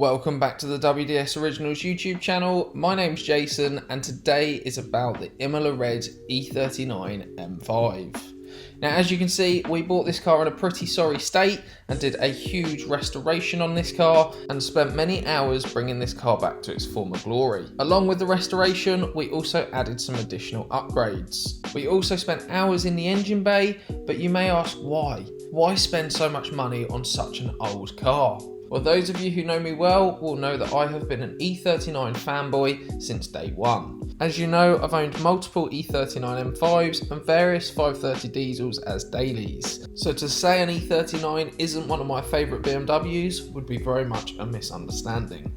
Welcome back to the WDS Originals YouTube channel. My name's Jason and today is about the Imola Red E39 M5. Now as you can see, we bought this car in a pretty sorry state and did a huge restoration on this car and spent many hours bringing this car back to its former glory. Along with the restoration, we also added some additional upgrades. We also spent hours in the engine bay, but you may ask why? Why spend so much money on such an old car? Well, those of you who know me well will know that I have been an E39 fanboy since day one. As you know, I've owned multiple E39 M5s and various 530 diesels as dailies. So to say an E39 isn't one of my favourite BMWs would be very much a misunderstanding.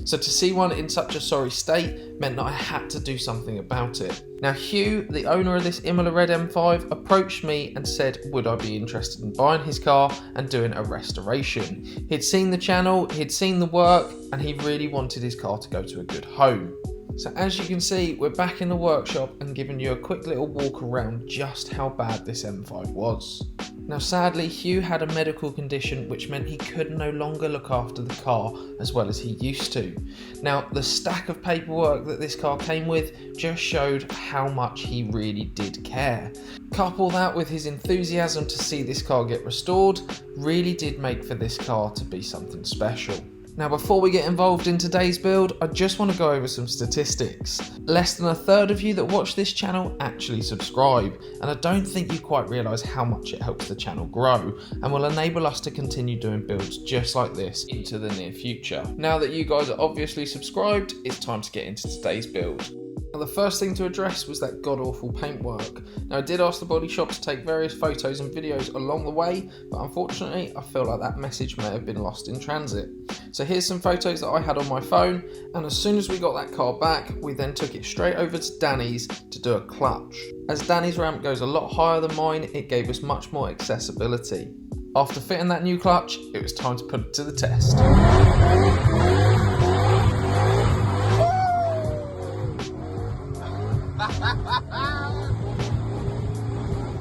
So to see one in such a sorry state meant that I had to do something about it. Now Hugh, the owner of this Imola Red M5, approached me and said would I be interested in buying his car and doing a restoration. He'd seen the channel, he'd seen the work, and he really wanted his car to go to a good home. So as you can see, we're back in the workshop and giving you a quick little walk around just how bad this M5 was. Now sadly, Hugh had a medical condition which meant he could no longer look after the car as well as he used to. Now the stack of paperwork that this car came with just showed how much he really did care. Couple that with his enthusiasm to see this car get restored, really did make for this car to be something special. Now before we get involved in today's build, I just want to go over some statistics. Less than a third of you that watch this channel actually subscribe, and I don't think you quite realise how much it helps the channel grow and will enable us to continue doing builds just like this into the near future. Now that you guys are obviously subscribed, it's time to get into today's build. Now the first thing to address was that god-awful paintwork. Now I did ask the body shop to take various photos and videos along the way, but unfortunately I feel like that message may have been lost in transit. So here's some photos that I had on my phone, and as soon as we got that car back, we then took it straight over to Danny's to do a clutch. As Danny's ramp goes a lot higher than mine, it gave us much more accessibility. After fitting that new clutch, it was time to put it to the test.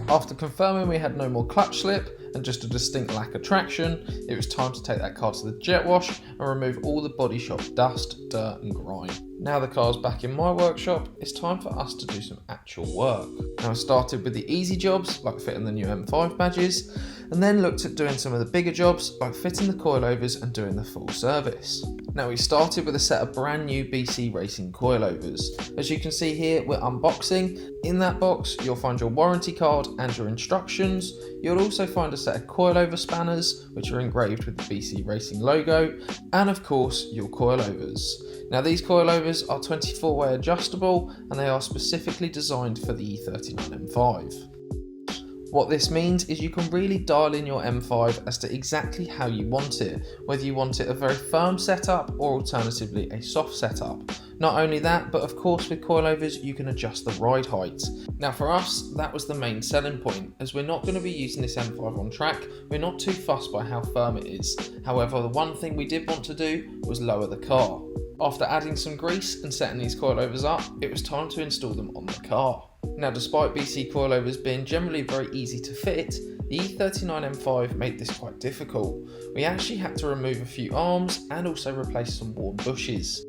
After confirming we had no more clutch slip and just a distinct lack of traction, it was time to take that car to the jet wash and remove all the body shop dust, dirt and grime. Now the car's back in my workshop, it's time for us to do some actual work. Now I started with the easy jobs like fitting the new M5 badges, and then looked at doing some of the bigger jobs like fitting the coilovers and doing the full service. Now we started with a set of brand new BC Racing coilovers. As you can see here, we're unboxing. In that box you'll find your warranty card and your instructions. You'll also find a set of coilover spanners which are engraved with the BC Racing logo, and of course your coilovers. Now these coilovers are 24-way adjustable and they are specifically designed for the E39 M5. What this means is you can really dial in your M5 as to exactly how you want it, whether you want it a very firm setup or alternatively a soft setup. Not only that, but of course with coilovers you can adjust the ride height. Now for us, that was the main selling point, as we're not going to be using this M5 on track, we're not too fussed by how firm it is. However, the one thing we did want to do was lower the car. After adding some grease and setting these coilovers up, it was time to install them on the car. Now despite BC coilovers being generally very easy to fit, the E39 M5 made this quite difficult. We actually had to remove a few arms and also replace some worn bushes.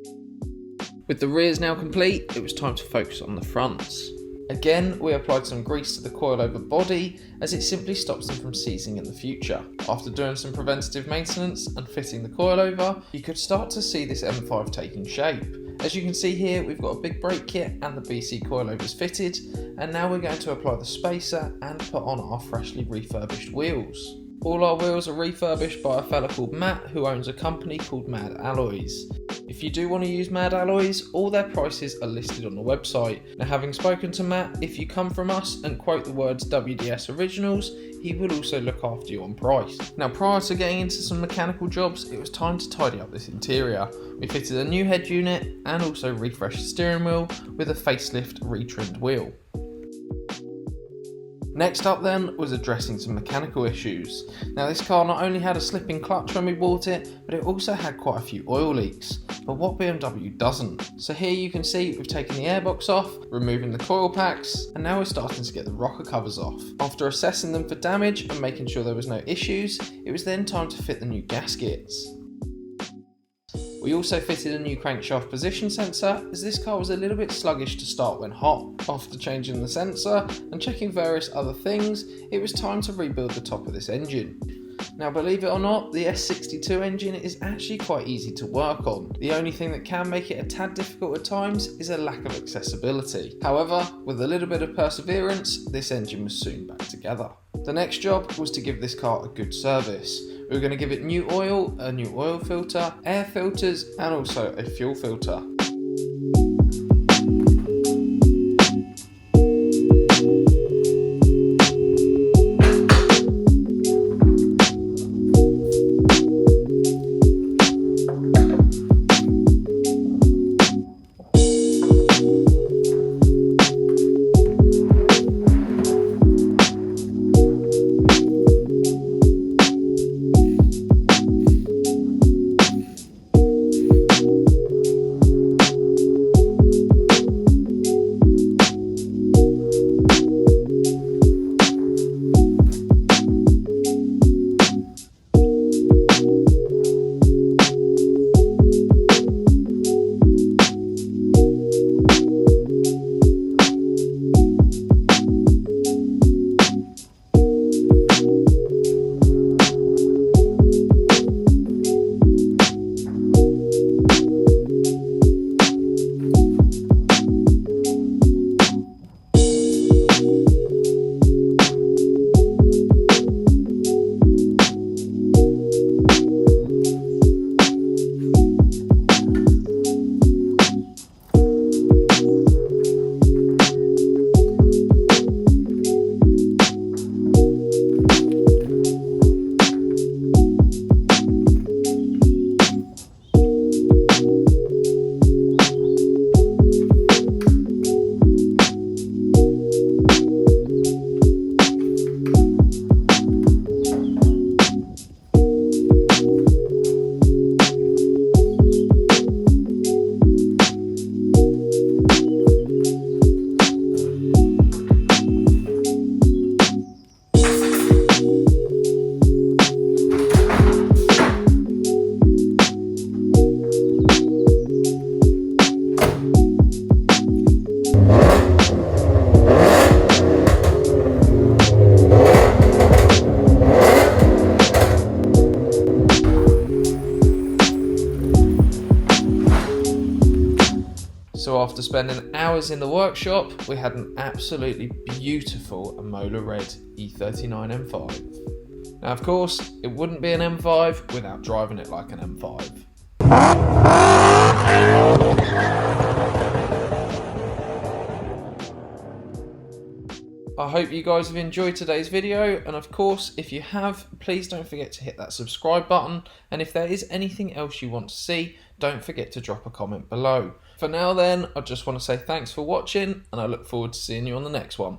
With the rears now complete, it was time to focus on the fronts. Again, we applied some grease to the coilover body as it simply stops them from seizing in the future. After doing some preventative maintenance and fitting the coilover, you could start to see this M5 taking shape. As you can see here, we've got a big brake kit and the BC coilovers fitted, and now we're going to apply the spacer and put on our freshly refurbished wheels. All our wheels are refurbished by a fella called Matt who owns a company called Mad Alloys. If you do want to use Mad Alloys, all their prices are listed on the website. Now having spoken to Matt, if you come from us and quote the words WDS Originals, he will also look after you on price. Now prior to getting into some mechanical jobs, it was time to tidy up this interior. We fitted a new head unit and also refreshed the steering wheel with a facelift retrimmed wheel. Next up then was addressing some mechanical issues. Now this car not only had a slipping clutch when we bought it, but it also had quite a few oil leaks. But what BMW doesn't? So here you can see we've taken the airbox off, removing the coil packs, and now we're starting to get the rocker covers off. After assessing them for damage and making sure there was no issues, it was then time to fit the new gaskets. We also fitted a new crankshaft position sensor, as this car was a little bit sluggish to start when hot. After changing the sensor and checking various other things, it was time to rebuild the top of this engine. Now, believe it or not, the S62 engine is actually quite easy to work on. The only thing that can make it a tad difficult at times is a lack of accessibility. However, with a little bit of perseverance, this engine was soon back together. The next job was to give this car a good service. We were going to give it new oil, a new oil filter, air filters, and also a fuel filter. So after spending hours in the workshop, we had an absolutely beautiful Imola Red E39 M5. Now of course, it wouldn't be an M5 without driving it like an M5. I hope you guys have enjoyed today's video, and of course if you have, please don't forget to hit that subscribe button, and if there is anything else you want to see, don't forget to drop a comment below. For now then, I just want to say thanks for watching, and I look forward to seeing you on the next one.